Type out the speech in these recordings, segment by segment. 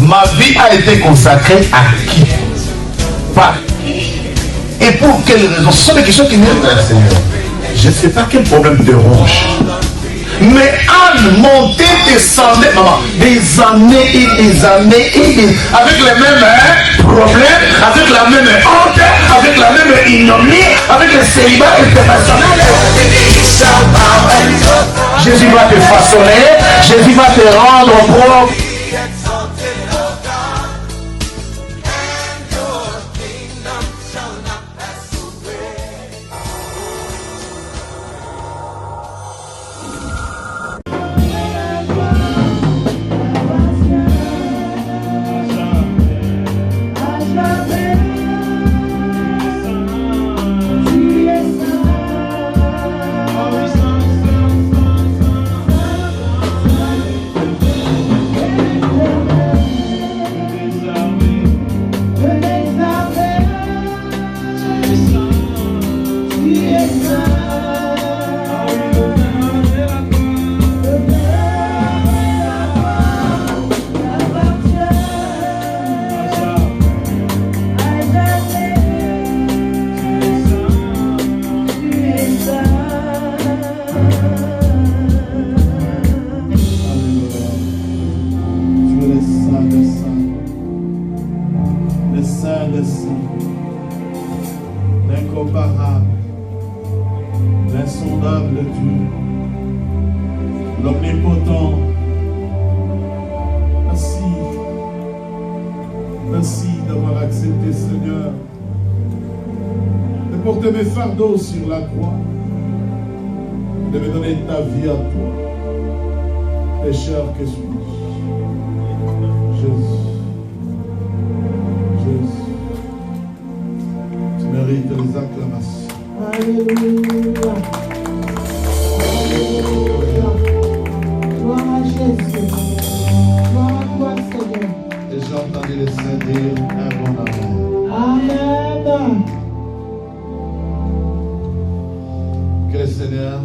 Ma vie a été consacrée à qui? Par qui? Et pour quelle raison? Ce sont des questions qui viennent vers le Seigneur. Je ne sais pas quel problème te ronge. Mais Anne montait, descendait, maman, des années et des années et des... avec les mêmes problèmes, avec la même honte, avec la même ignominie, avec le célibat international. Jésus va te façonner, Jésus va te rendre propre. Mes fardeaux sur la croix, de me donner ta vie à toi, pécheur que suis-je. Jésus, Jésus, tu mérites les acclamations. Alléluia. Alléluia. Gloire à Jésus. Gloire à toi, Seigneur. Et j'ai entendu les saints dire un bon amen. Amen. Que le Seigneur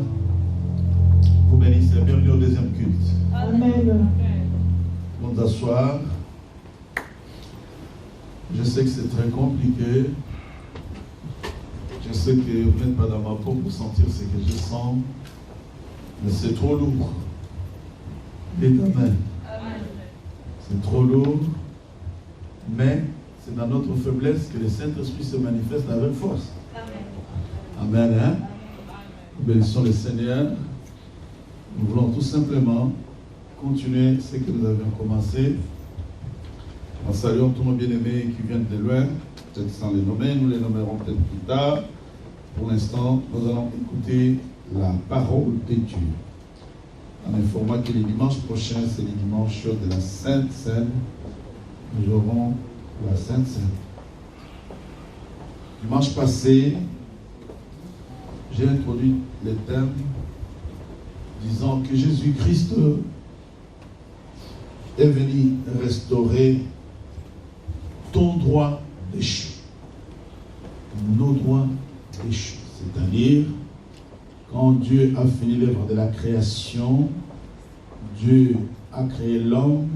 vous bénisse. Bienvenue au deuxième culte. Amen. Nous asseoir. Je sais que c'est très compliqué. Je sais que vous n'êtes pas dans ma peau pour sentir ce que je sens. Mais c'est trop lourd. Dites amen. C'est trop lourd. Mais c'est dans notre faiblesse que le Saint-Esprit se manifeste avec force. Amen. Hein? Nous bénissons le Seigneur. Nous voulons tout simplement continuer ce que nous avions commencé. En saluant tous nos bien-aimés qui viennent de loin, peut-être sans les nommer, nous les nommerons peut-être plus tard. Pour l'instant, nous allons écouter la parole de Dieu. En informant que le dimanche prochain, c'est le dimanche de la Sainte Seine. Nous aurons la Sainte Seine. Dimanche passé, j'ai introduit le thème disant que Jésus-Christ est venu restaurer ton droit déchu, nos droits déchus. C'est-à-dire, quand Dieu a fini l'œuvre de la création, Dieu a créé l'homme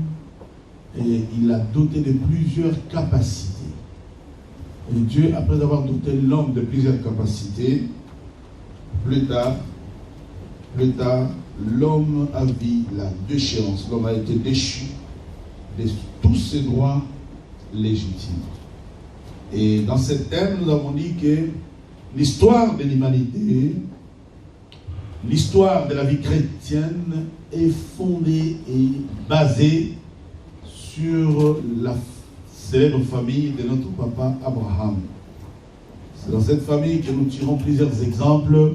et il l'a doté de plusieurs capacités. Et Dieu, après avoir doté l'homme de plusieurs capacités, plus tard, l'homme a vu la déchéance. L'homme a été déchu de tous ses droits légitimes. Et dans ce thème, nous avons dit que l'histoire de l'humanité, l'histoire de la vie chrétienne est fondée et basée sur la célèbre famille de notre papa Abraham. C'est dans cette famille que nous tirons plusieurs exemples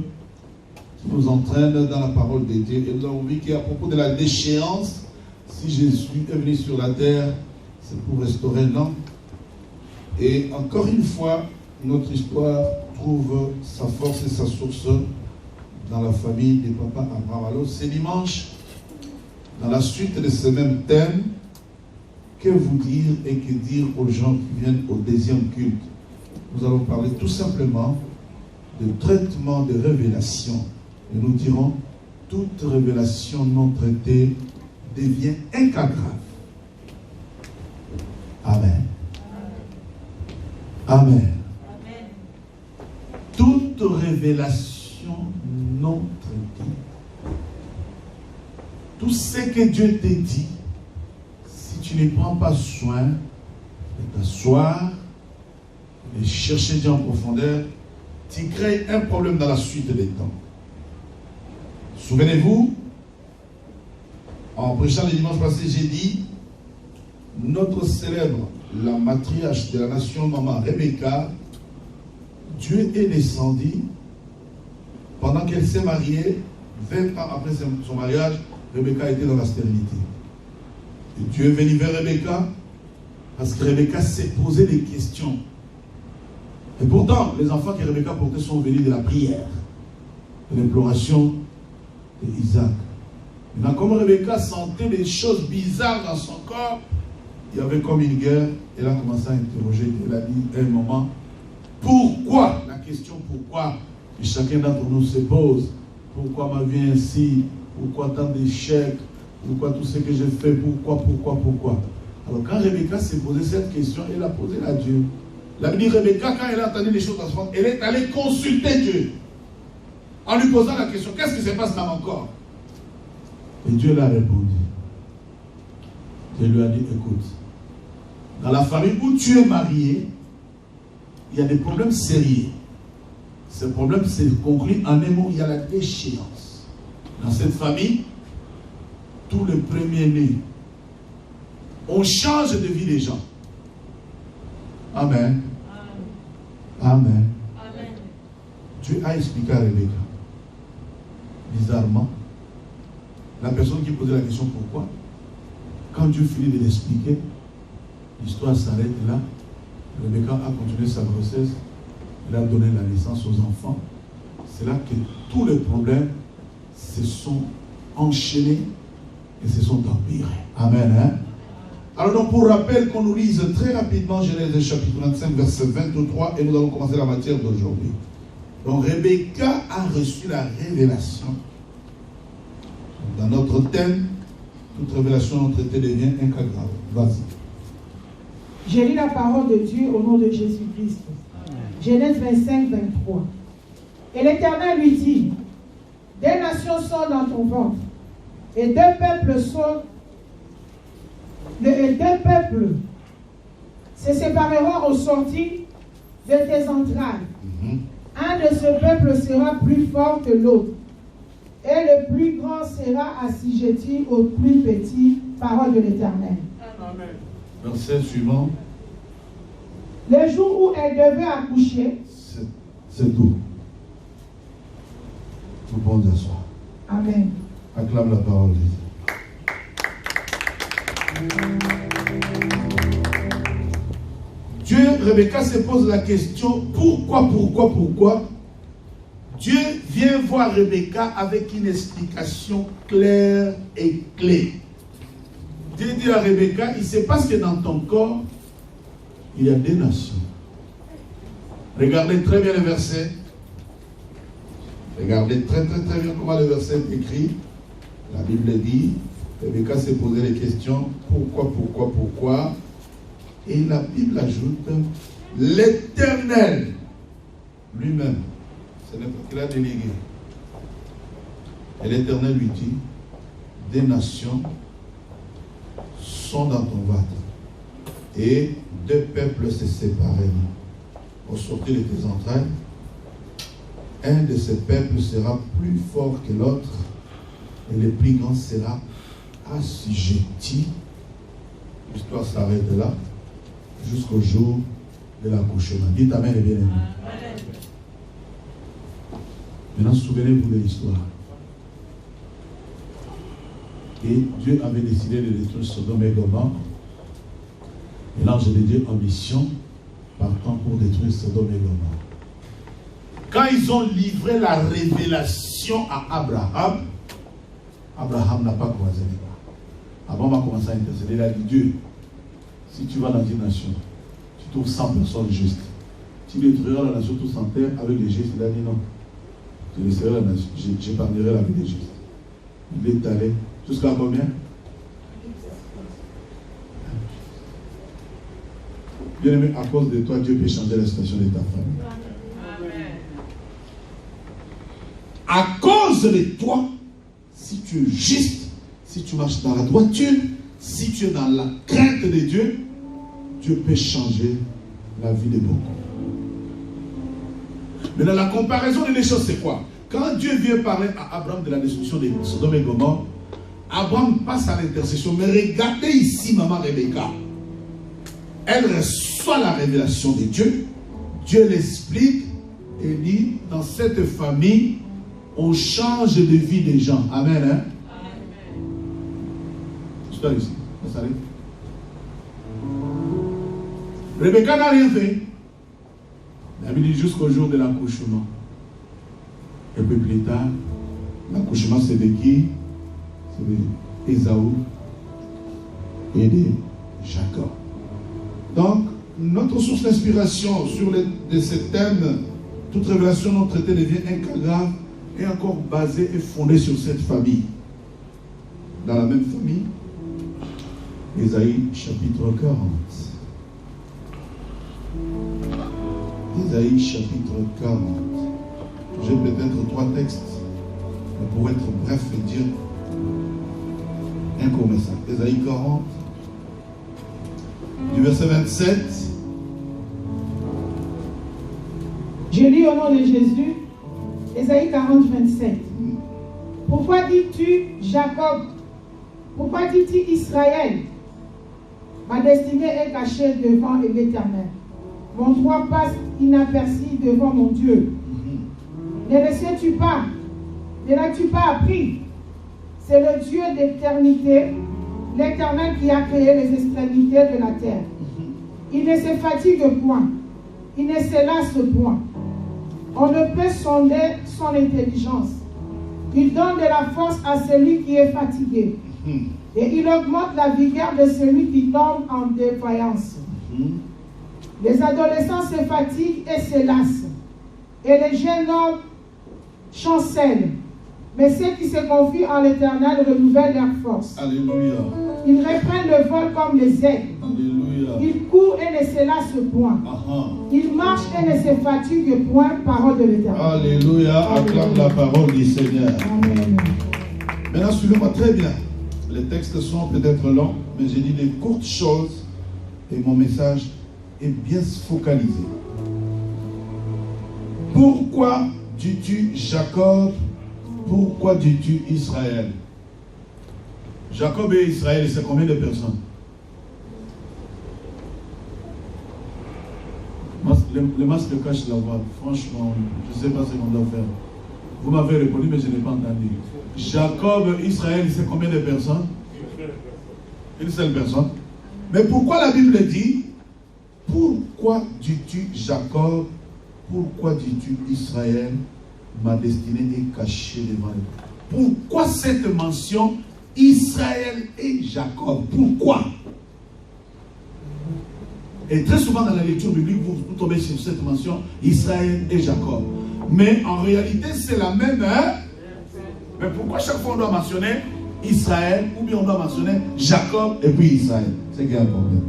qui nous entraînent dans la parole de Dieu. Et nous avons vu qu'à propos de la déchéance, si Jésus est venu sur la terre, c'est pour restaurer l'homme. Et encore une fois, notre histoire trouve sa force et sa source dans la famille de papa Abraham. Alors, c'est dimanche, dans la suite de ce même thème, que vous dire et que dire aux gens qui viennent au deuxième culte? Nous allons parler tout simplement de traitement de révélation. Et nous dirons, toute révélation non traitée devient un cas grave. Amen. Amen. Toute révélation non traitée, tout ce que Dieu te dit, si tu ne prends pas soin de t'asseoir, de chercher Dieu en profondeur, tu crées un problème dans la suite des temps. Souvenez-vous, en prêchant le dimanche passé, j'ai dit, notre célèbre, la matriarche de la nation maman, Rebecca, Dieu est descendu pendant qu'elle s'est mariée, 20 ans après son mariage, Rebecca était dans la stérilité. Et Dieu est venu vers Rebecca parce que Rebecca s'est posé des questions. Et pourtant, les enfants que Rebecca portait sont venus de la prière, de l'imploration d'Isaac. Maintenant, comme Rebecca sentait des choses bizarres dans son corps, il y avait comme une guerre. Elle a commencé à interroger. Elle a dit à un moment, pourquoi? La question pourquoi, que chacun d'entre nous se pose. Pourquoi ma vie ainsi? Pourquoi tant d'échecs? Pourquoi tout ce que j'ai fait? Pourquoi? Alors quand Rebecca s'est posé cette question, elle a posé à Dieu. La Bible dit, Rebecca, quand elle a entendu les choses dans son corps, elle est allée consulter Dieu. En lui posant la question, qu'est-ce qui se passe dans mon corps? Et Dieu l'a répondu. Dieu lui a dit, écoute, dans la famille où tu es marié, il y a des problèmes sérieux. Ces problèmes se concluent en un mot, il y a la déchéance. Dans cette famille, tous les premiers-nés, on change de vie des gens. Amen. Amen. Amen. Dieu a expliqué à Rebecca. Bizarrement, la personne qui posait la question pourquoi, quand Dieu finit de l'expliquer, l'histoire s'arrête là. Rebecca a continué sa grossesse. Elle a donné la naissance aux enfants. C'est là que tous les problèmes se sont enchaînés et se sont empirés. Amen. Hein? Alors donc pour rappel qu'on nous lise très rapidement Genèse chapitre 25 verset 23 et nous allons commencer la matière d'aujourd'hui. Donc Rebecca a reçu la révélation. Dans notre thème, toute révélation non traitée devient un cas grave. Vas-y. J'ai lu la parole de Dieu au nom de Jésus-Christ. Genèse 25, 23. Et l'Éternel lui dit, des nations sont dans ton ventre, et deux peuples se sépareront au sortir de tes entrailles. Un de ce peuple sera plus fort que l'autre, et le plus grand sera assujetti au plus petit. Parole de l'Éternel. Amen. Verset suivant. Le jour où elle devait accoucher, c'est tout. Tout bon d'asseoir. Amen. Acclame la parole de Dieu. Dieu, Rebecca se pose la question, pourquoi? Dieu vient voir Rebecca avec une explication claire et clé. Dieu dit à Rebecca, il se passe que dans ton corps, il y a des nations. Regardez très bien le verset. Regardez très bien comment le verset est écrit. La Bible dit, Rebecca s'est posé les questions, pourquoi? Et la Bible ajoute, l'Éternel lui-même, ce n'est pas qu'il a délégué. Et l'Éternel lui dit, des nations sont dans ton ventre. Et deux peuples se sépareront. Au sortir de tes entrailles, un de ces peuples sera plus fort que l'autre, et le plus grand sera assujetti. L'histoire s'arrête là, jusqu'au jour de l'accouchement. Dites Amen et bien-aimé. Maintenant, souvenez-vous de l'histoire. Et Dieu avait décidé de détruire Sodome et Gomorrhe. Et l'ange de Dieu en mission, partant pour détruire Sodome et Gomorrhe. Quand ils ont livré la révélation à Abraham, Abraham n'a pas croisé les bras. Abraham a commencé à intercéder. Il a dit, Dieu, si tu vas dans une nation, tu trouves 100 personnes justes. Tu détruiras la nation tous en terre avec les justes. Il a dit non. Je laisserai la nation, j'épargnerai la vie des justes. Il est allé jusqu'à combien? Bien-aimé, à cause de toi, Dieu peut changer la situation de ta famille. À cause de toi, si tu es juste, si tu marches dans la droiture, si tu es dans la crainte de Dieu, Dieu peut changer la vie de beaucoup. Mais dans la comparaison des choses, c'est quoi? Quand Dieu vient parler à Abraham de la destruction de Sodome et Gomorrhe, Abraham passe à l'intercession. Mais regardez ici, maman Rebecca. Elle reçoit la révélation de Dieu. Dieu l'explique et dit, dans cette famille, on change de vie des gens. Amen. Hein? Je suis ici. Ça s'arrête. Rebecca n'a rien fait. La Bible dit jusqu'au jour de l'accouchement. Et puis plus tard, l'accouchement c'est de qui? C'est d'Ésaü et de Jacob. Donc, notre source d'inspiration sur de ce thème, toute révélation non traitée devient incarnée et encore basée et fondée sur cette famille. Dans la même famille, Ésaïe chapitre 40. Ésaïe chapitre 40. J'ai peut-être 3 textes, mais pour être bref et dire un court message. Ésaïe 40, du verset 27. Je lis au nom de Jésus, Ésaïe 40, 27. Pourquoi dis-tu Jacob? Pourquoi dis-tu Israël? Ma destinée est cachée devant l'Éternel. Mon droit passe inaperçu devant mon Dieu. Ne le sais-tu pas? Ne l'as-tu pas appris? C'est le Dieu d'éternité, l'Éternel qui a créé les extrémités de la terre. Il ne se fatigue point, il ne se lasse point. On ne peut sonder son intelligence. Il donne de la force à celui qui est fatigué. Et il augmente la vigueur de celui qui tombe en défaillance. Les adolescents se fatiguent et se lassent. Et les jeunes hommes chancellent. Mais ceux qui se confient en l'Éternel renouvellent leur force. Alléluia. Ils reprennent le vol comme les aigles. Alléluia. Ils courent et ne se lassent point. Ils marchent et ne se fatiguent point. Parole de l'Éternel. Alléluia. Acclame la parole du Seigneur. Amen. Maintenant, suivez-moi très bien. Les textes sont peut-être longs, mais j'ai dit des courtes choses et mon message est bien focalisé. Pourquoi dis-tu Jacob? Pourquoi dis-tu Israël? Jacob et Israël, c'est combien de personnes? Le masque cache la voix. Franchement, je ne sais pas ce qu'on doit faire. Vous m'avez répondu, mais je n'ai pas entendu. Jacob, Israël, c'est combien de personnes? Une seule personne. Mais pourquoi la Bible dit, pourquoi dis-tu Jacob? Pourquoi dis-tu Israël? Ma destinée est cachée devant lui. Pourquoi cette mention Israël et Jacob? Pourquoi? Et très souvent dans la lecture biblique, vous tombez sur cette mention Israël et Jacob. Mais en réalité, c'est la même. Hein? Mais pourquoi chaque fois on doit mentionner Israël ou bien on doit mentionner Jacob et puis Israël? C'est qu'il y a un problème.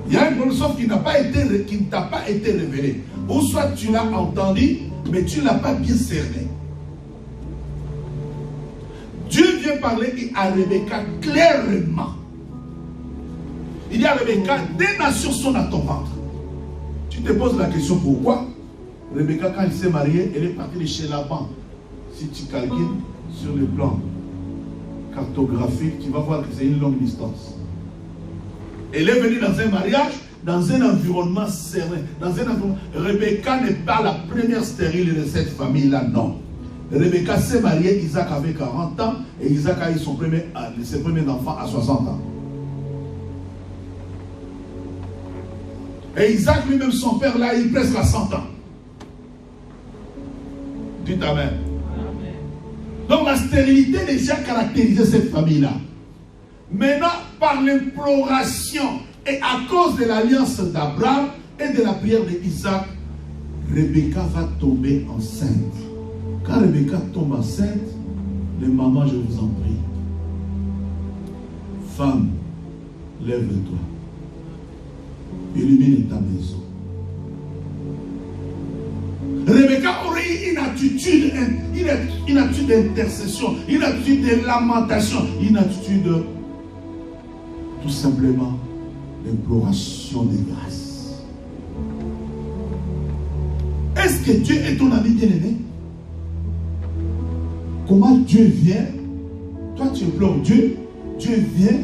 Il y a un problème sauf qui ne t'a pas été révélé. Ou soit tu l'as entendu, mais tu ne l'as pas bien cerné. Dieu vient parler à Rebecca clairement. Il dit à Rebecca, des nations sont à ton ventre. Tu te poses la question pourquoi? Rebecca, quand elle s'est mariée, elle est partie de chez Laban. Si tu calcules sur le plan cartographique, tu vas voir que c'est une longue distance. Elle est venue dans un mariage, dans un environnement serein. Rebecca n'est pas la première stérile de cette famille-là, non. Rebecca s'est mariée, Isaac avait 40 ans, et Isaac a eu ses premiers enfants à 60 ans. Et Isaac lui-même, son père, là, il est presque à 100 ans. Dites Amen. Donc la stérilité déjà caractérisait cette famille-là. Maintenant, par l'imploration et à cause de l'alliance d'Abraham et de la prière d'Isaac, Rebecca va tomber enceinte. Quand Rebecca tombe enceinte, les mamans, je vous en prie, femme, lève-toi. illumine ta maison. Rebecca aurait eu une attitude d'intercession, une attitude de lamentation, une attitude tout simplement d'imploration de grâce. Est-ce que Dieu est ton ami bien-aimé? Comment Dieu vient? Toi tu implores Dieu, Dieu vient,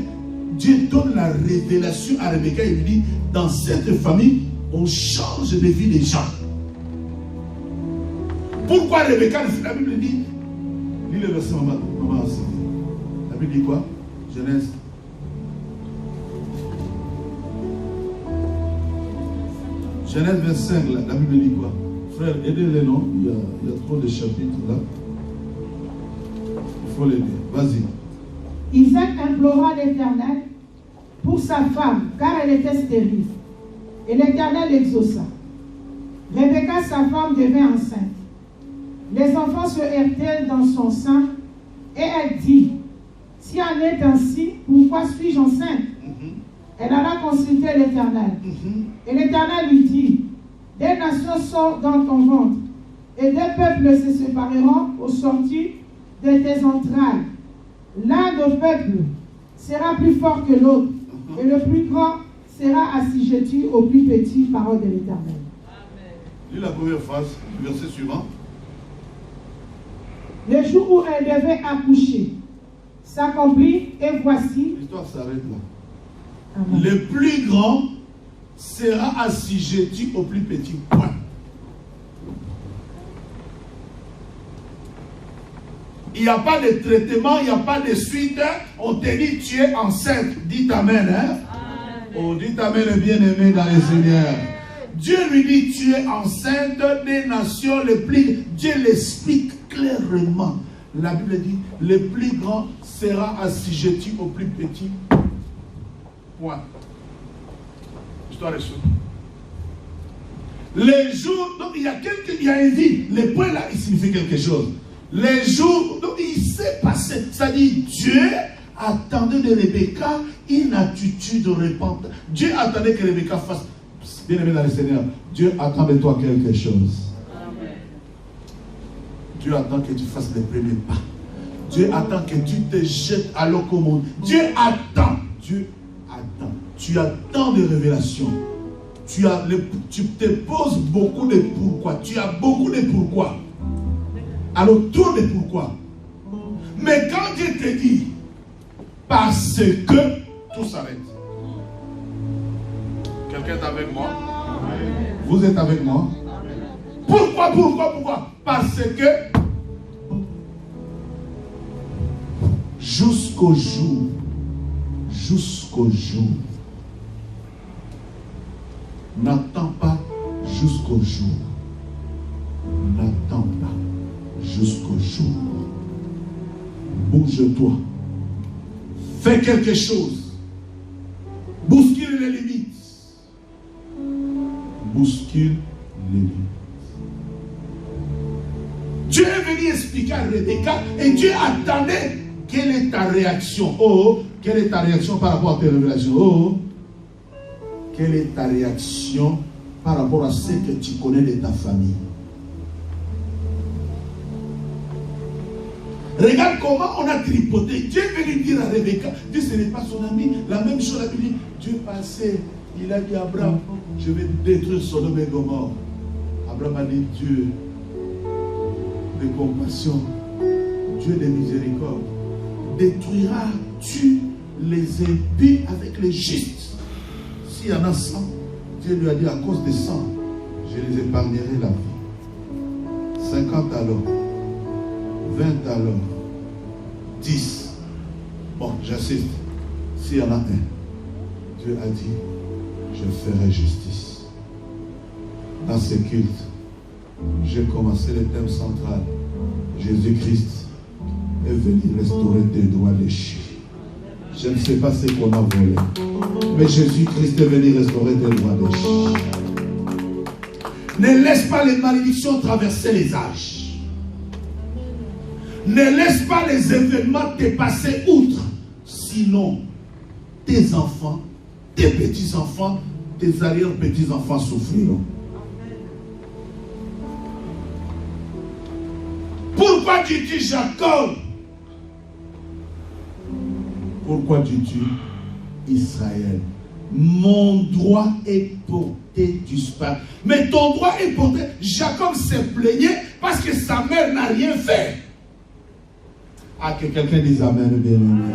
Dieu donne la révélation à Rebecca et lui dit, dans cette famille, on change de vie des gens. Pourquoi Rebecca, la Bible dit, lis le verset, maman la Bible dit quoi? Genèse. Genèse 25, la Bible dit quoi? Frère, aidez-les, non? Il y a trop de chapitres là. Il faut les lire. Vas-y. Isaac implora l'Éternel pour sa femme, car elle était stérile. Et l'Éternel l'exauça. Rebecca, sa femme, devint enceinte. Les enfants se heurtèrent dans son sein, et elle dit, si en est ainsi, pourquoi suis-je enceinte? Elle alla consulter l'Éternel. Et l'Éternel lui dit, des nations sortent dans ton ventre, et des peuples se sépareront au sortir de tes entrailles. L'un des peuples sera plus fort que l'autre, et le plus grand sera assujetti au plus petit, parole de l'Éternel. Lis la première phrase, le verset suivant. Le jour où elle devait accoucher s'accomplit, et voici. L'histoire s'arrête là. Amen. Le plus grand sera assujetti au plus petit. Point. Il n'y a pas de traitement, il n'y a pas de suite. On te dit tu es enceinte. Dites amen. Hein? Oh, dites amen le bien-aimé dans le Seigneur. Dieu lui dit tu es enceinte des nations les plus. Dieu l'explique clairement. La Bible dit le plus grand sera assujetti au plus petit. Point. Histoire est souple. Les jours, donc il y a un vide. Le point là, il signifie quelque chose. Les jours, donc il s'est passé. C'est-à-dire, Dieu attendait de Rebecca une attitude repentante. Dieu attendait que Rebecca fasse. Bien aimé dans le Seigneur, Dieu attend de toi quelque chose. Amen. Dieu attend que tu fasses les premiers pas. Dieu attend que tu te jettes à l'eau commune. Dieu attend. Dieu attend. Tu attends de révélations. Tu te poses beaucoup de pourquoi. Tu as beaucoup de pourquoi. Alors, trop de pourquoi. Mais quand Dieu te dit, parce que tout s'arrête. Quelqu'un est avec moi? Vous êtes avec moi? Pourquoi? Parce que jusqu'au jour, n'attends pas jusqu'au jour. N'attends pas jusqu'au jour. Bouge-toi. Fais quelque chose. Bouscule les limites. Bouscule les limites. Dieu est venu expliquer à Rebecca et Dieu attendait. Quelle est ta réaction? Oh, quelle est ta réaction par rapport à tes révélations? Oh, quelle est ta réaction par rapport à ce que tu connais de ta famille? Regarde comment on a tripoté. Dieu est venu dire à Rebecca, Dieu ce n'est pas son ami. La même chose, la Bible dit, Dieu passait, il a dit à Abraham, je vais détruire Sodome et Gomorrhe. Abraham a dit, Dieu de compassion, Dieu de miséricorde, détruiras-tu les impies avec les justes? S'il y en a 100, Dieu lui a dit, à cause des 100, je les épargnerai la vie. 50 alors, 20 alors, 10. Bon, j'insiste. S'il y en a un, Dieu a dit, je ferai justice. Dans ce culte, j'ai commencé le thème central. Jésus-Christ est venu restaurer tes droits léchés. Je ne sais pas ce qu'on a volé, mais Jésus-Christ est venu restaurer tes droits léchés. Ne laisse pas les malédictions traverser les âges. Ne laisse pas les événements te passer outre. Sinon, tes enfants, tes petits-enfants, tes arrière-petits-enfants souffriront. Pourquoi dis-tu Jacob? Pourquoi dis-tu Israël? Mon droit est porté disparaît. Mais ton droit est porté. Jacob s'est plaigné parce que sa mère n'a rien fait. Ah, que quelqu'un dise Amen, bien aimé.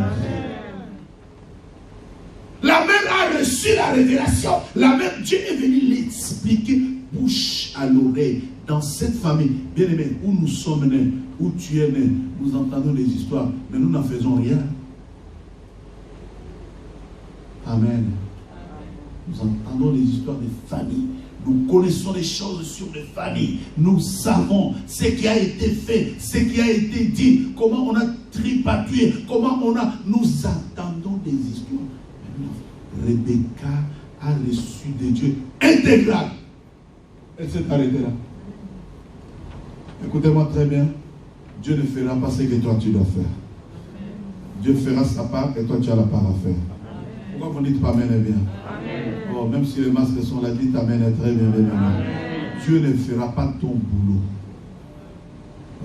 La mère a reçu la révélation. La mère, Dieu est venu l'expliquer bouche à l'oreille. Dans cette famille, bien aimé, où nous sommes nés, où tu es né, nous entendons des histoires, mais nous n'en faisons rien. Amen. Nous entendons des histoires de familles. Nous connaissons les choses sur les familles. Nous savons ce qui a été fait, ce qui a été dit, comment on a tripatouillé, comment on a... Nous attendons des histoires. Rebecca a reçu de Dieu intégral. Elle s'est arrêtée là. Écoutez-moi très bien. Dieu ne fera pas ce que toi tu dois faire. Dieu fera sa part et toi tu as la part à faire. Pourquoi vous dites pas Amen et bien? Oh, même si les masques sont là, dites Amen et très bien, bien, bien. Dieu ne fera pas ton boulot.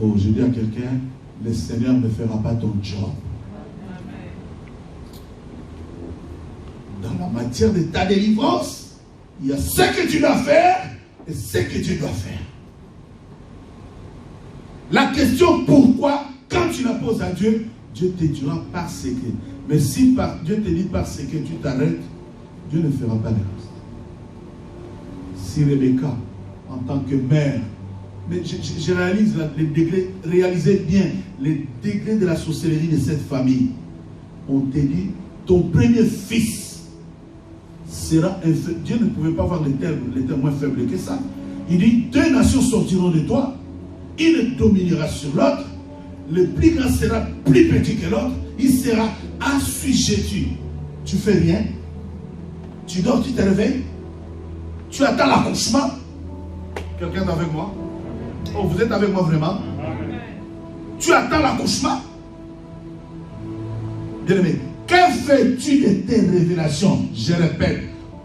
Oh, je dis à quelqu'un, le Seigneur ne fera pas ton job. Dans la matière de ta délivrance, il y a ce que tu dois faire et ce que tu dois faire. La question pourquoi, quand tu la poses à Dieu, Dieu te dira parce que. Mais si Dieu te dit parce que tu t'arrêtes, Dieu ne fera pas le reste. Si Rebecca, en tant que mère, mais je réalise les degrés, réalisez bien les degrés de la sorcellerie de cette famille. On te dit, ton premier fils sera un faible. Dieu ne pouvait pas voir les termes moins faibles que ça. Il dit, 2 nations sortiront de toi, une dominera sur l'autre, le plus grand sera plus petit que l'autre, il sera assujetti. Tu fais rien, tu dors, tu te réveilles, tu attends l'accouchement. Quelqu'un est avec moi? Oh, vous êtes avec moi vraiment? Tu attends l'accouchement. Bien aimé, que fais-tu de tes révélations? Je répète,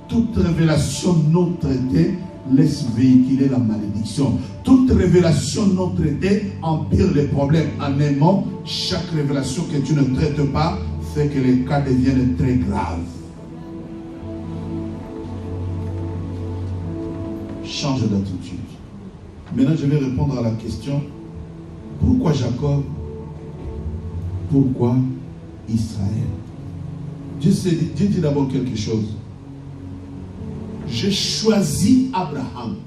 toute révélation non traitée laisse véhiculer la malédiction. Toute révélation non traitée empire les problèmes. En un mot, chaque révélation que tu ne traites pas fait que les cas deviennent très graves. Change d'attitude. Maintenant, je vais répondre à la question: pourquoi Jacob? Pourquoi Israël? Dieu dit d'abord quelque chose. J'ai choisi Abraham.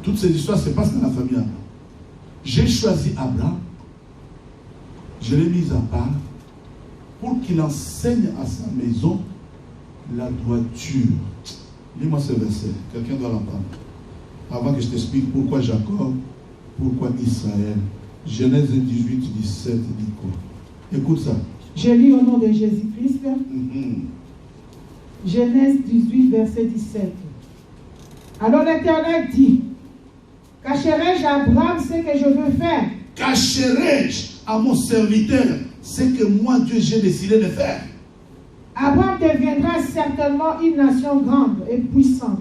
Toutes ces histoires se passent dans la famille Abraham. J'ai choisi Abraham. Je l'ai mis à part pour qu'il enseigne à sa maison la droiture. Lis-moi ce verset. Quelqu'un doit l'entendre. Avant que je t'explique pourquoi Jacob, pourquoi Israël. Genèse 18, 17 dit quoi? Écoute ça. Je lis au nom de Jésus-Christ. Genèse 18, verset 17. Alors l'Éternel dit: cacherai-je à Abraham ce que je veux faire? Cacherai-je à mon serviteur ce que moi, Dieu, j'ai décidé de faire? Abraham deviendra certainement une nation grande et puissante.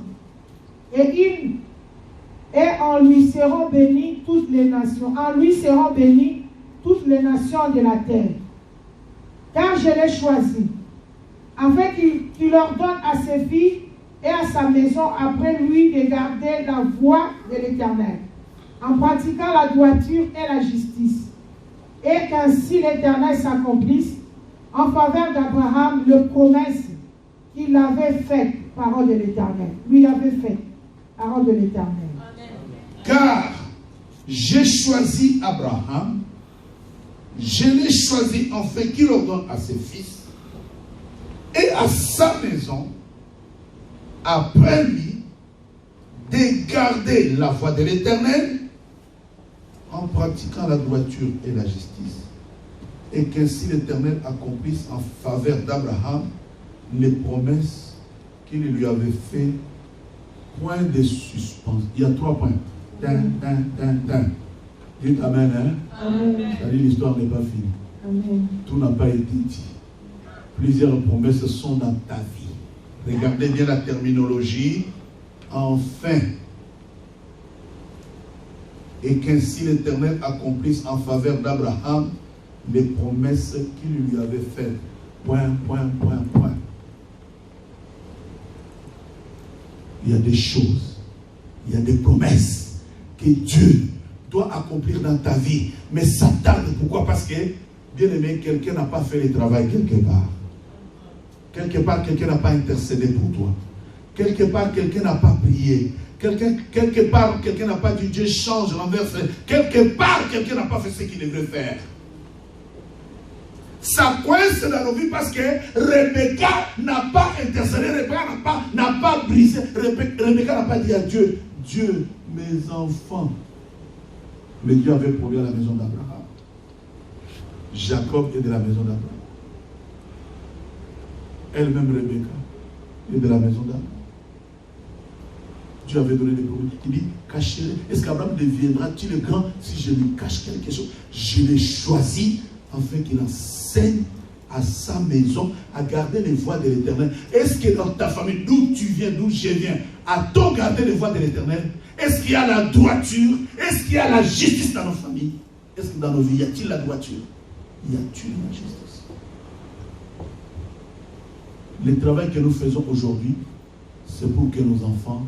Et en lui seront bénies toutes les nations. En lui seront bénies toutes les nations de la terre. Car je l'ai choisi, afin qu'il ordonne à ses filles et à sa maison après lui de garder la voie de l'Éternel, en pratiquant la droiture et la justice, et qu'ainsi l'Éternel s'accomplisse en faveur d'Abraham le promesse qu'il avait faite, parole de l'Éternel. Lui avait fait, parole de l'Éternel. Car j'ai choisi Abraham, je l'ai choisi afin qu'il ordonne à ses fils et à sa maison, après lui, de garder la voie de l'Éternel en pratiquant la droiture et la justice, et qu'ainsi l'Éternel accomplisse en faveur d'Abraham les promesses qu'il lui avait fait. Point de suspense. Il y a 3 points. Dites Amen, hein? Amen. C'est-à-dire l'histoire n'est pas finie. Amen. Tout n'a pas été dit. Plusieurs promesses sont dans ta vie. Regardez bien la terminologie. Enfin. Et qu'ainsi l'Éternel accomplisse en faveur d'Abraham les promesses qu'il lui avait faites. Point. Il y a des choses, il y a des promesses que Dieu doit accomplir dans ta vie. Mais ça tarde. Pourquoi? Parce que, bien aimé, quelqu'un n'a pas fait le travail quelque part. Quelque part, quelqu'un n'a pas intercédé pour toi. Quelque part, quelqu'un n'a pas prié. Quelque part, quelqu'un n'a pas dit Dieu change, renverse. Quelque part, quelqu'un n'a pas fait ce qu'il devrait faire. Ça coince dans nos vies parce que Rebecca n'a pas intercédé, Rebecca n'a pas brisé, Rebecca n'a pas dit à Dieu, Dieu, mes enfants. Mais Dieu avait promis à la maison d'Abraham. Jacob est de la maison d'Abraham. Elle-même, Rebecca, est de la maison d'Abraham. Dieu avait donné des promesses. Il dit, cachez-les. Est-ce qu'Abraham deviendra-t-il grand si je lui cache quelque chose? Je l'ai choisi afin qu'il enseigne à sa maison à garder les voies de l'Éternel. Est-ce que dans ta famille, d'où tu viens, d'où je viens, a-t-on gardé les voies de l'Éternel? Est-ce qu'il y a la droiture? Est-ce qu'il y a la justice dans nos familles? Est-ce que dans nos vies, y a-t-il la droiture? Y a-t-il la justice? Le travail que nous faisons aujourd'hui, c'est pour que nos enfants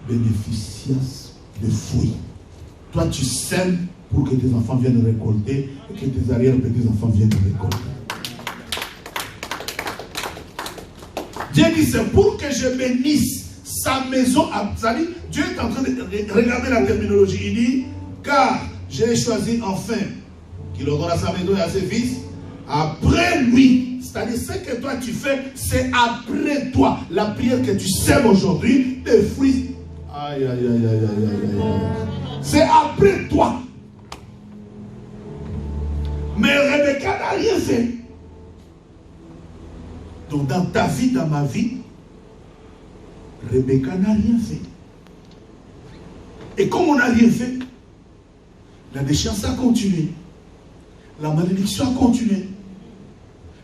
bénéficient des fruits. Toi, tu sèmes pour que tes enfants viennent récolter et que tes arrière-petits-enfants viennent récolter. Dieu dit, c'est pour que je bénisse sa maison. Dieu est en train de regarder la terminologie. Il dit, car j'ai choisi enfin qu'il ordonne à sa maison et à ses fils, après lui. C'est-à-dire, ce que toi tu fais, c'est après toi. La prière que tu sèmes aujourd'hui, des fruits. Aïe, aïe, aïe, aïe, aïe, aïe, aïe. C'est après toi. Mais Rebecca n'a rien fait. Donc dans ta vie, dans ma vie, Rebecca n'a rien fait. Et comme on n'a rien fait, la déchéance a continué. La malédiction a continué.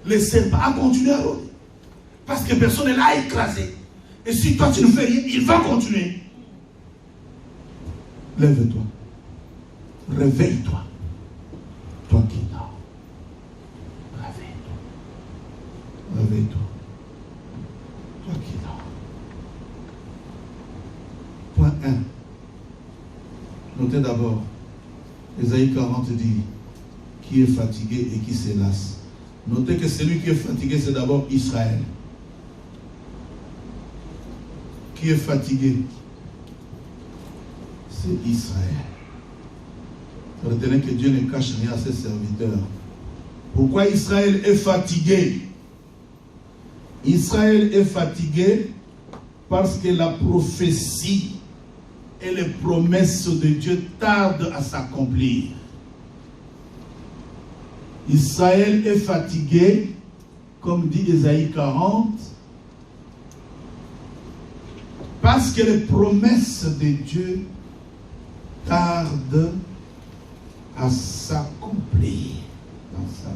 Le serpent a continué à rôder. Parce que personne ne l'a écrasé. Et si toi tu ne fais rien, il va continuer. Lève-toi. Réveille-toi. Toi qui dors. Réveille-toi. Réveille-toi. Toi qui dors. Point 1. Notez d'abord. Ésaïe 40 dit, qui est fatigué et qui se lasse. Notez que celui qui est fatigué, c'est d'abord Israël. Qui est fatigué? C'est Israël. Retenez que Dieu ne cache rien à ses serviteurs. Pourquoi Israël est fatigué? Israël est fatigué parce que la prophétie et les promesses de Dieu tardent à s'accomplir. Israël est fatigué, comme dit Ésaïe 40, parce que les promesses de Dieu tardent à s'accomplir dans sa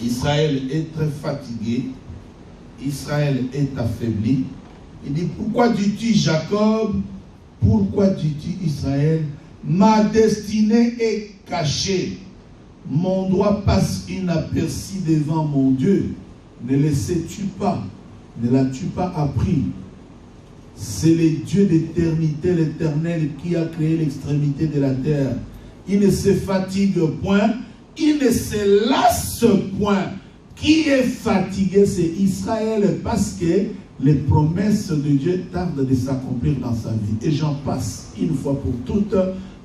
vie. Israël est très fatigué, Israël est affaibli. Il dit, pourquoi dis-tu Jacob? Pourquoi dis-tu Israël? Ma destinée est cachée. Mon doigt passe inaperçu devant mon Dieu. Ne le sais-tu pas? Ne l'as-tu pas appris? C'est le Dieu d'éternité, l'Éternel, qui a créé l'extrémité de la terre. Il ne se fatigue point, il ne se lasse point. Qui est fatigué, c'est Israël, parce que les promesses de Dieu tardent de s'accomplir dans sa vie. Et j'en passe une fois pour toutes.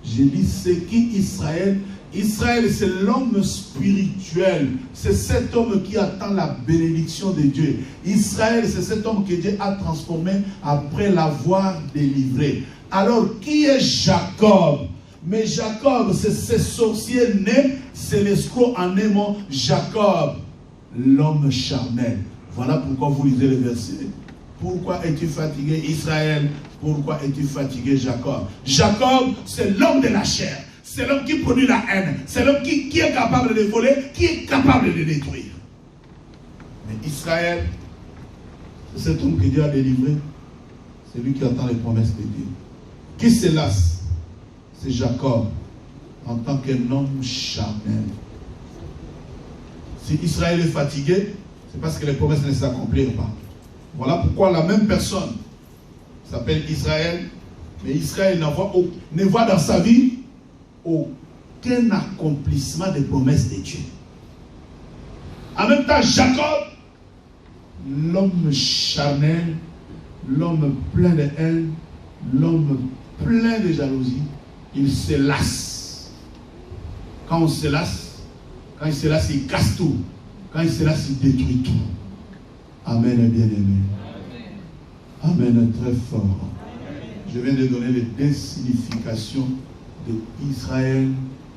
J'ai dit, c'est qui Israël? Israël, c'est l'homme spirituel. C'est cet homme qui attend la bénédiction de Dieu. Israël, c'est cet homme que Dieu a transformé après l'avoir délivré. Alors, qui est Jacob? Mais Jacob, c'est ce sorcier né, c'est l'escroc en aimant Jacob, l'homme charnel. Voilà pourquoi vous lisez le verset. Pourquoi es-tu fatigué, Israël? Pourquoi es-tu fatigué, Jacob? Jacob, c'est l'homme de la chair. C'est l'homme qui produit la haine. C'est l'homme qui est capable de voler, qui est capable de détruire. Mais Israël, c'est cet homme que Dieu a délivré. C'est lui qui attend les promesses de Dieu. Qui se lasse? C'est Jacob, en tant qu'un homme charnel. Si Israël est fatigué, c'est parce que les promesses ne s'accomplirent pas. Voilà pourquoi la même personne s'appelle Israël, mais Israël ne voit dans sa vie aucun accomplissement des promesses de Dieu. En même temps, Jacob, l'homme charnel, l'homme plein de haine, l'homme plein de jalousie, il se lasse. Quand on se lasse, quand il se lasse, il casse tout. Quand il se lasse, il détruit tout. Amen, bien-aimé. Amen, très fort. Je viens de donner les deux significations d'Israël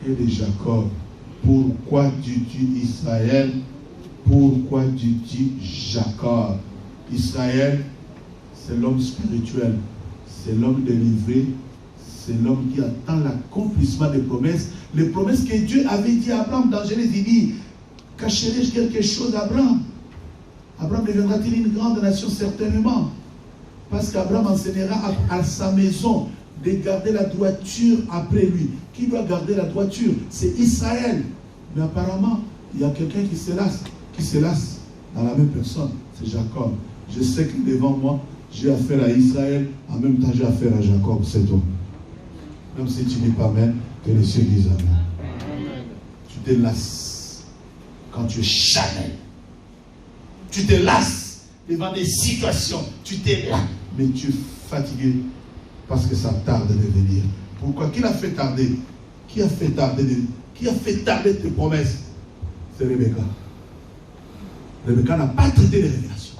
et de Jacob. Pourquoi dis-tu Israël? Pourquoi dis-tu Jacob? Israël, c'est l'homme spirituel, c'est l'homme délivré, c'est l'homme qui attend l'accomplissement des promesses. Les promesses que Dieu avait dit à Abraham dans Genèse, il dit, cacherai-je quelque chose à Abraham? Abraham deviendra-t-il une grande nation? Certainement. Parce qu'Abraham enseignera à sa maison de garder la droiture après lui. Qui doit garder la droiture? C'est Israël. Mais apparemment, il y a quelqu'un qui se lasse dans la même personne. C'est Jacob. Je sais que devant moi, j'ai affaire à Israël, en même temps j'ai affaire à Jacob, c'est tout. Même si tu dis pas Amen, que les cieux disent Amen. Tu te lasses quand tu es charnel. Tu te lasses devant des situations. Tu te lasses. Mais tu es fatigué parce que ça tarde de venir. Pourquoi? Qui l'a fait tarder? Qui a fait tarder tes promesses? C'est Rebecca. Rebecca n'a pas traité les révélations.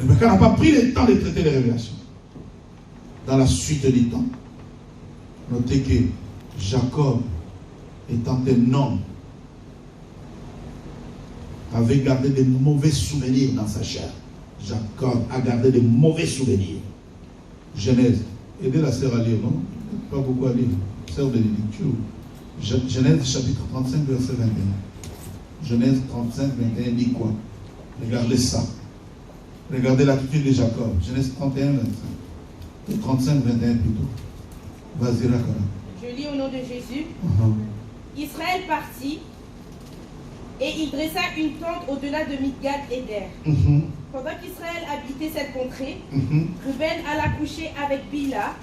Rebecca n'a pas pris le temps de traiter les révélations. Dans la suite du temps, notez que Jacob, étant un homme, avait gardé de mauvais souvenirs dans sa chair. Jacob a gardé de mauvais souvenirs. Genèse. Aidez la sœur à lire, non? Pas beaucoup à lire. Sœur de lecture. Genèse chapitre 35, verset 21. Genèse 35, 21 dit quoi? Regardez ça. Regardez l'attitude de Jacob. Genèse 31, 25. Et 35, 21 plutôt. Vas-y, Rakara. Je lis au nom de Jésus. Israël partit et il dressa une tente au-delà de Midgad et d'Er. Pendant qu'Israël habitait cette contrée, Ruben alla coucher avec Bila,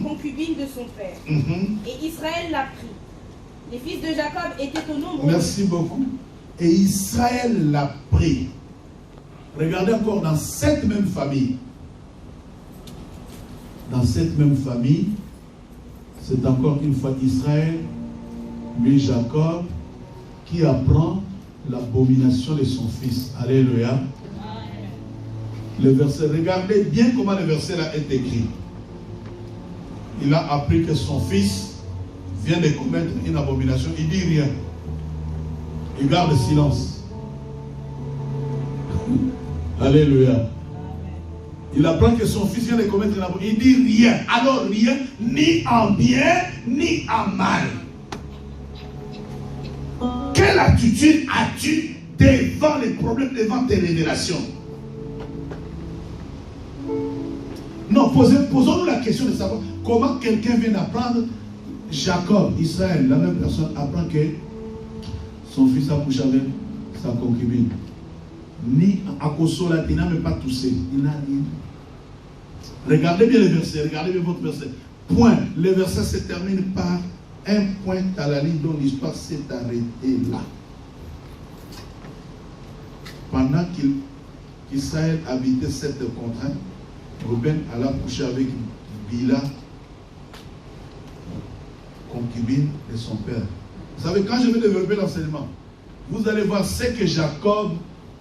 concubine de son père. Et Israël l'a pris. Les fils de Jacob étaient au nombre. Merci beaucoup. Et Israël l'a pris. Regardez encore dans cette même famille. Dans cette même famille, c'est encore une fois Israël, lui Jacob, qui apprend l'abomination de son fils. Alléluia. Le verset, regardez bien comment le verset là est écrit. Il a appris que son fils vient de commettre une abomination. Il dit rien. Il garde le silence. Alléluia. Il apprend que son fils vient de commettre une abomination. Il dit rien. Alors rien, ni en bien, ni en mal. Quelle attitude as-tu devant les problèmes, devant tes révélations? Non, posons-nous la question de savoir comment quelqu'un vient d'apprendre. Jacob, Israël, la même personne apprend que son fils a couché avec sa concubine. Ni à Kosola, il n'a même pas toussé. Il n'a rien. Regardez bien le verset, regardez bien votre verset. Point. Le verset se termine par un point à la ligne dont l'histoire s'est arrêtée là. Pendant qu'Israël habitait cette contrainte, Ruben alla coucher avec Bila, concubine de son père. Vous savez, quand je vais développer l'enseignement, vous allez voir ce que Jacob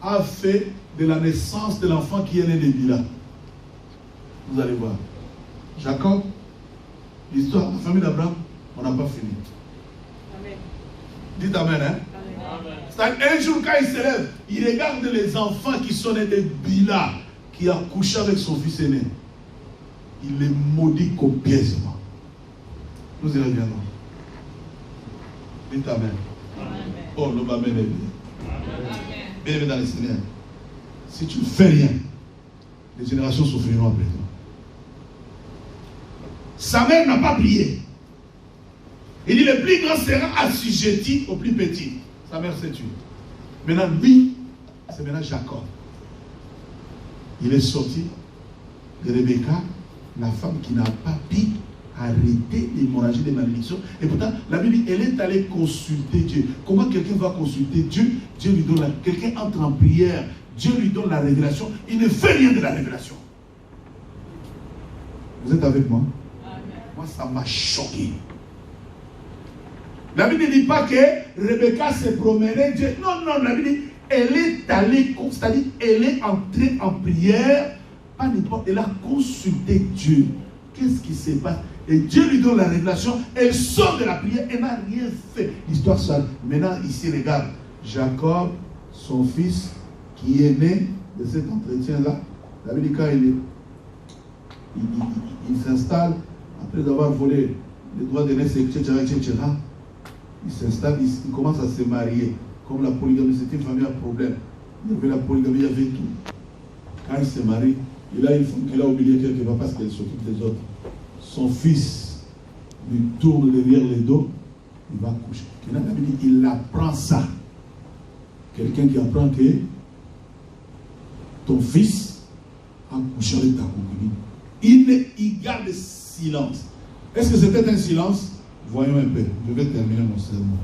a fait de la naissance de l'enfant qui est né de Bila. Vous allez voir. Jacob, l'histoire, la famille d'Abraham, on n'a pas fini. Amen. Dites Amen, hein? Amen. Un jour, quand il se lève, il regarde les enfants qui sont nés de Bila, qui a couché avec son fils aîné. Il les maudit copieusement. Nous y reviendrons. Dites Amen. Amen. Oh, le Amen est bien. Amen. bien aimé dans le Seigneur, si tu ne fais rien, les générations souffriront après toi. Sa mère n'a pas prié. Il dit le plus grand sera assujetti au plus petit. Sa mère s'est tuée. Maintenant, lui, c'est maintenant Jacob. Il est sorti de Rebecca, la femme qui n'a pas pu arrêter l'hémorragie des malédictions. Et pourtant, la Bible dit, elle est allée consulter Dieu. Comment quelqu'un va consulter Dieu? Dieu lui donne quelqu'un entre en prière, Dieu lui donne la révélation. Il ne fait rien de la révélation. Vous êtes avec moi? Amen. Moi, ça m'a choqué. La Bible ne dit pas que Rebecca s'est promenée. Dieu. Non, non, la Bible dit, elle est allée, c'est-à-dire, elle est entrée en prière. Pas n'importe, elle a consulté Dieu. Qu'est-ce qui se passe? Et Dieu lui donne la révélation. Elle sort de la prière. Elle n'a rien fait. L'histoire seule. Maintenant, ici, regarde. Jacob, son fils, qui est né de cet entretien-là. La Bible dit, quand il s'installe, après avoir volé les droits de naissance, etc., il s'installe, il commence à se marier. Comme la polygamie, c'était une famille à problème. Il y avait la polygamie, il y avait tout. Quand il se marie, il a une femme qu'il a oublié quelque part parce qu'elle s'occupe des autres. Son fils lui tourne derrière les dos, il va coucher. Il apprend ça. Quelqu'un qui apprend que ton fils a couché avec ta concubine. Il garde le silence. Est-ce que c'était un silence? Voyons un peu. Je vais terminer mon sermon.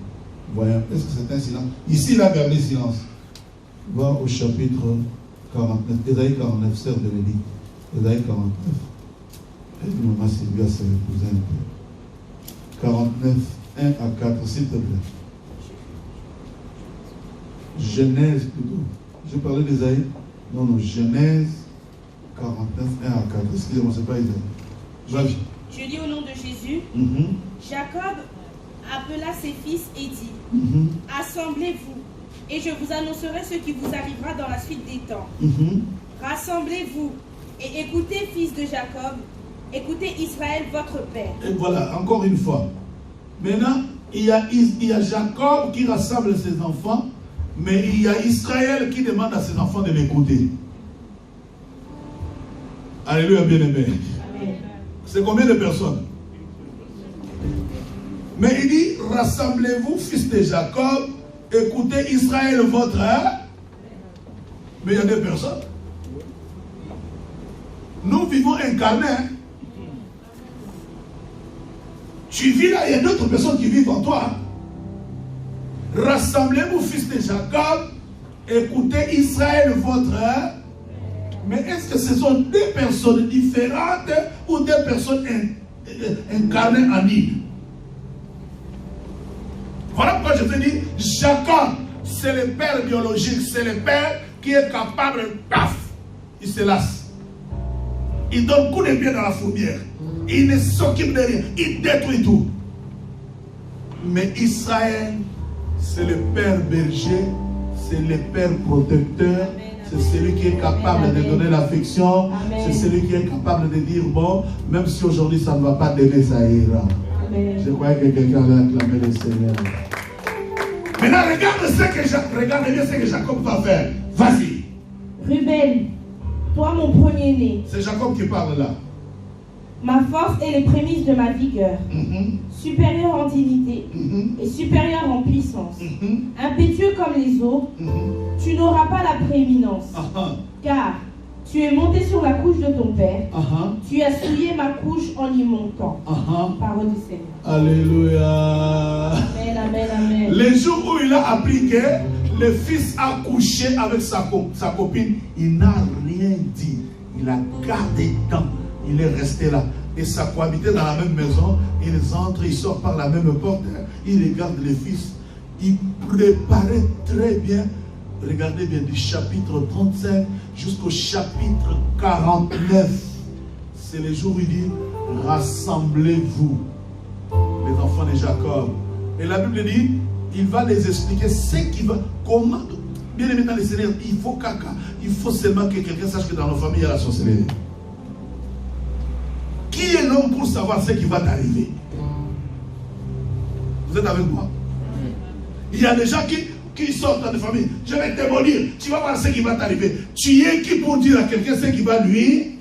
Voyons. Est-ce que c'est un silence? Ici, il a gardé silence. Va au chapitre 49. Ésaïe 49, sœur de l'Élie. Ésaïe 49. Aide-moi, Sylvia, à se reposer un peu. 49, 1 à 4, s'il te plaît. Genèse plutôt. Je parlais d'Ésaïe. Non, non, Genèse 49, 1 à 4. Excusez-moi, c'est pas Ésaïe. Vas-y. Je lis au nom de Jésus. Jacob appela ses fils et dit, assemblez-vous, et je vous annoncerai ce qui vous arrivera dans la suite des temps. Rassemblez-vous, et écoutez, fils de Jacob, écoutez Israël, votre père. Et voilà, encore une fois. Maintenant, il y a Jacob qui rassemble ses enfants, mais il y a Israël qui demande à ses enfants de l'écouter. Alléluia, bien-aimé. C'est combien de personnes? Mais il dit, rassemblez-vous, fils de Jacob, écoutez Israël, votre... Mais il y a des personnes. Nous vivons incarnés. Tu vis là, il y a d'autres personnes qui vivent en toi. Rassemblez-vous, fils de Jacob, écoutez Israël, votre... Mais est-ce que ce sont deux personnes différentes ou deux personnes incarnées en une? Voilà pourquoi je te dis, Jacob, c'est le père biologique, c'est le père qui est capable, paf, il se lasse. Il donne coup de pied dans la fourmière. Il ne s'occupe de rien, il détruit tout. Mais Israël, c'est le père berger, c'est le père protecteur. C'est celui qui est capable de donner l'affection. C'est celui qui est capable de dire, bon, même si aujourd'hui ça ne va pas t'aider, ça ira. Amen. Je croyais que quelqu'un allait acclamer le Seigneur. Maintenant, regarde bien ce que Jacob va faire. Vas-y. Ruben, toi mon premier-né. C'est Jacob qui parle là. Ma force est les prémices de ma vigueur. Supérieur en dignité et supérieur en puissance. Impétueux comme les eaux, tu n'auras pas la prééminence. Car tu es monté sur la couche de ton père. Tu as souillé ma couche en y montant. Parole du Seigneur. Alléluia. Amen, amen, amen. Les jours où il a appris que le fils a couché avec sa copine, il n'a rien dit. Il a gardé temps. Il est resté là. Et ça cohabitait dans la même maison. Ils entrent, ils sortent par la même porte. Ils regardent les fils. Ils préparaient très bien. Regardez bien, du chapitre 35 jusqu'au chapitre 49. C'est le jour où il dit, rassemblez-vous, les enfants de Jacob. Et la Bible dit, il va les expliquer ce qui va, comment. Bien aimé dans les Seigneurs, il faut caca. Il faut seulement que quelqu'un sache que dans nos familles, il y a la sorcellerie. Qui est l'homme pour savoir ce qui va t'arriver? Vous êtes avec moi? Il y a des gens qui, qui sort dans ta famille, je vais te démolir, tu vas voir ce qui va t'arriver. Tu es qui pour dire à quelqu'un ce qui va lui?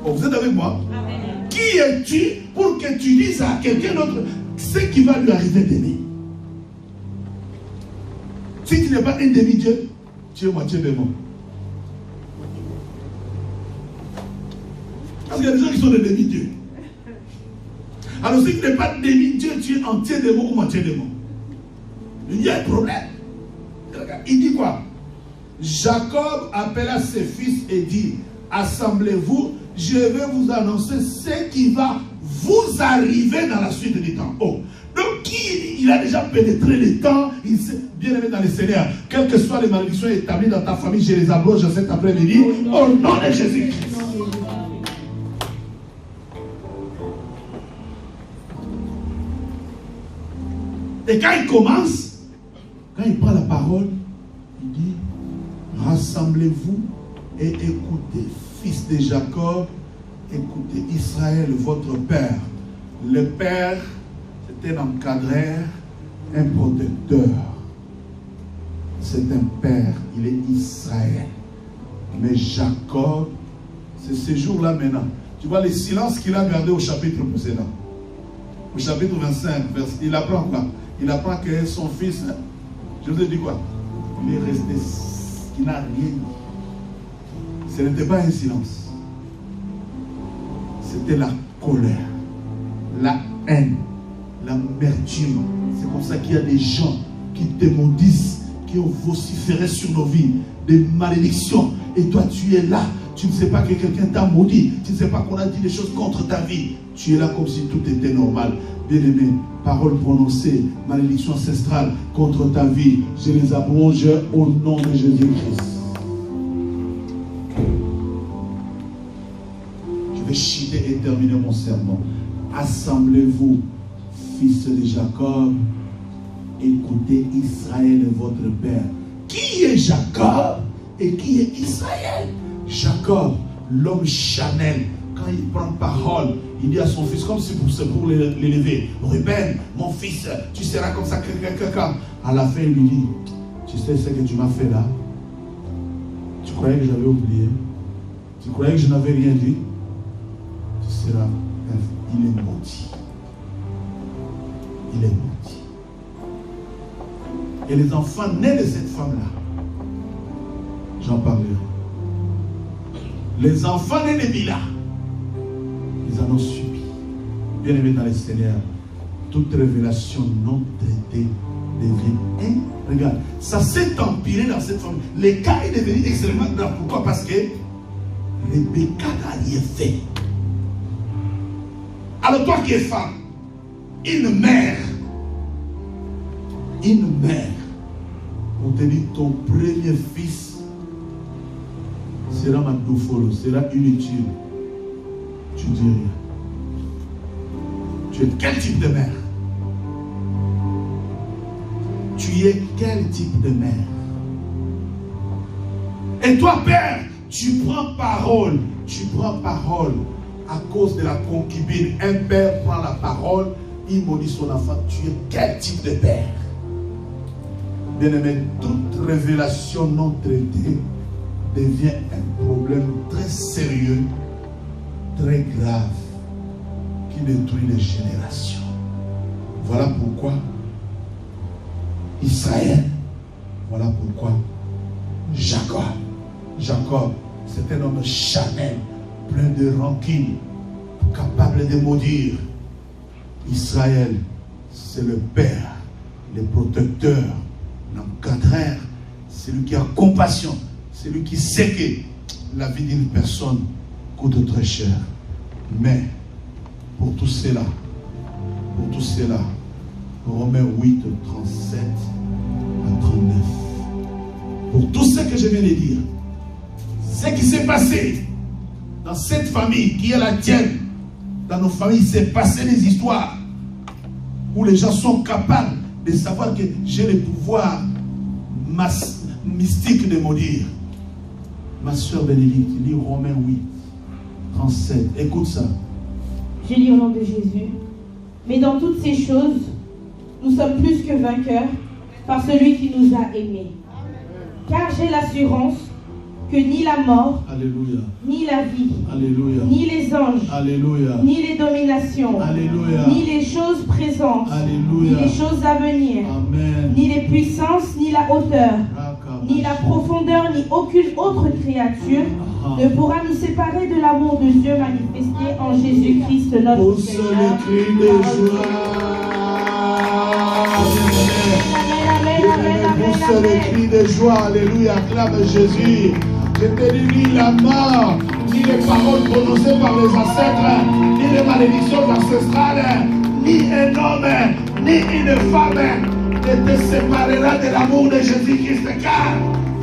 Oh, vous êtes avec moi? Amen. Qui es-tu pour que tu dises à quelqu'un d'autre ce qui va lui arriver demain? Si tu n'es pas un demi-dieu, tu es moitié démon. Parce qu'il y a des gens qui sont des demi-dieux. Alors si tu n'es pas demi-dieu, tu es entier démon ou moitié démon. Il y a un problème. Il dit quoi? Jacob appela ses fils et dit, assemblez-vous, je vais vous annoncer ce qui va vous arriver dans la suite du temps. Oh. Donc il a déjà pénétré les temps, il s'est bien aimé dans le Seigneur. Quelles que soient les malédictions établies dans ta famille, je les abroge cet après-midi au nom de Jésus-Christ. Et quand il commence, quand il prend la parole, il dit, rassemblez-vous et écoutez, fils de Jacob, écoutez, Israël, votre père. Le père, c'est un encadreur, un protecteur. C'est un père, il est Israël. Mais Jacob, c'est ce jour-là maintenant. Tu vois le silence qu'il a gardé au chapitre précédent. Au chapitre 25, il apprend quoi? Il apprend que son fils, je vous ai dit quoi? Il est resté, il n'a rien dit. Ce n'était pas un silence. C'était la colère, la haine, l'amertume. C'est comme ça qu'il y a des gens qui te maudissent, qui ont vociféré sur nos vies, des malédictions. Et toi, tu es là. Tu ne sais pas que quelqu'un t'a maudit. Tu ne sais pas qu'on a dit des choses contre ta vie. Tu es là comme si tout était normal. Bien-aimé, paroles prononcées, malédiction ancestrale contre ta vie, je les abroge au nom de Jésus-Christ. Je vais chiter et terminer mon sermon. Assemblez-vous, fils de Jacob, écoutez Israël, votre père. Qui est Jacob et qui est Israël? Jacob, l'homme Chanel, quand il prend parole, il dit à son fils, comme si pour l'élever, Ruben, mon fils, tu seras comme ça, à la fin, il lui dit, tu sais ce que tu m'as fait là? Tu croyais que j'avais oublié? Tu croyais que je n'avais rien dit? Tu seras, il est maudit. Il est maudit. Et les enfants nés de cette femme-là, j'en parlerai. Les enfants nés de Bila, ils en ont subi. Bien aimé dans le Seigneur, toute révélation non traitée devient regarde, ça s'est empiré dans cette famille. Le cas est devenu extrêmement grave. Pourquoi? Parce que Rebecca n'a rien fait. Alors toi qui es femme, une mère, on te dit ton premier fils sera Madoufolo, sera inutile. Tu dis rien. Tu es quel type de mère? Tu es quel type de mère? Et toi, père, tu prends parole à cause de la concubine. Un père prend la parole, il maudit son enfant. Tu es quel type de père? Bien-aimé, toute révélation non traitée devient un problème très sérieux, très grave, qui détruit les générations. Voilà pourquoi Israël, voilà pourquoi Jacob, c'est un homme charnel, plein de rancune, capable de maudire. Israël, c'est le père, le protecteur, l'encadreur, celui qui a compassion, celui qui sait que la vie d'une personne coûte très cher. Mais pour tout cela, Romains 8, 37 à 39. Pour tout ce que je viens de dire, ce qui s'est passé dans cette famille qui est la tienne, dans nos familles, il s'est passé des histoires où les gens sont capables de savoir que j'ai le pouvoir mystique de maudire. Ma soeur Bénédicte, lit Romains 8, 37. Écoute ça. Je lis au nom de Jésus. Mais dans toutes ces choses, nous sommes plus que vainqueurs par celui qui nous a aimés. Car j'ai l'assurance que ni la mort, Alléluia. ni la vie, Alléluia. ni les anges, Alléluia. ni les dominations, Alléluia. ni les choses présentes, Alléluia. ni les choses à venir, Amen. ni les puissances, ni la hauteur, ni la profondeur, ni aucune autre créature ne pourra nous séparer de l'amour de Dieu manifesté en Jésus-Christ notre Pousse Seigneur. le cri de joie. Pousse le cri de joie. Alléluia. Acclame Jésus. Je te dis ni la mort, ni les paroles prononcées par les ancêtres, ni les malédictions ancestrales, ni un homme, ni une femme ne te séparera de l'amour de Jésus-Christ. Car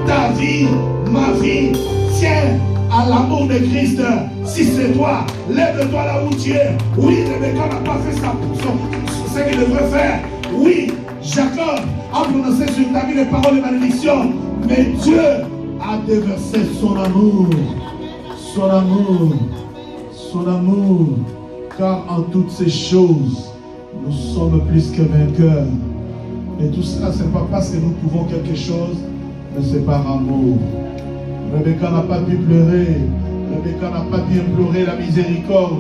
ta vie, ma vie, tient à l'amour de Christ. Si c'est toi, lève-toi là où tu es. Oui, Rebecca n'a pas fait ce qu'il devrait faire. Oui, Jacob a prononcé sur ta vie les paroles de malédiction. Mais Dieu a déversé son amour. Son amour. Son amour. Car en toutes ces choses, nous sommes plus que vainqueurs. Et tout cela, ce n'est pas parce que nous pouvons quelque chose, mais c'est par amour. Rebecca n'a pas pu pleurer. Rebecca n'a pas pu implorer la miséricorde.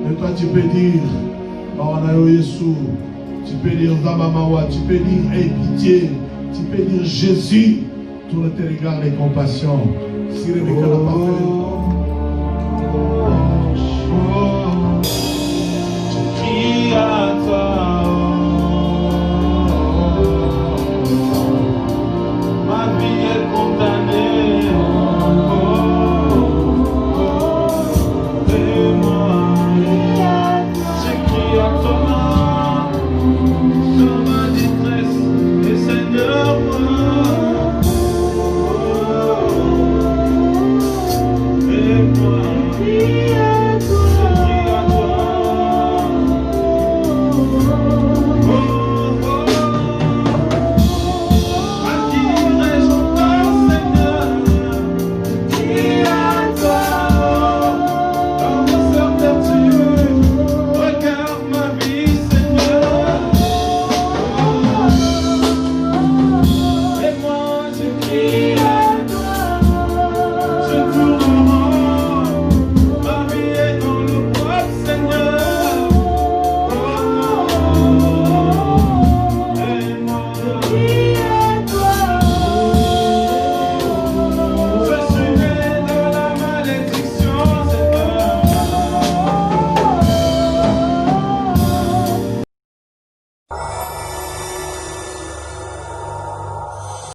Mais toi, tu peux dire, tu peux dire Zamamawa, tu peux dire aie pitié, tu peux dire Jésus, tourne tes regards et compassion. Si Rebecca n'a pas fait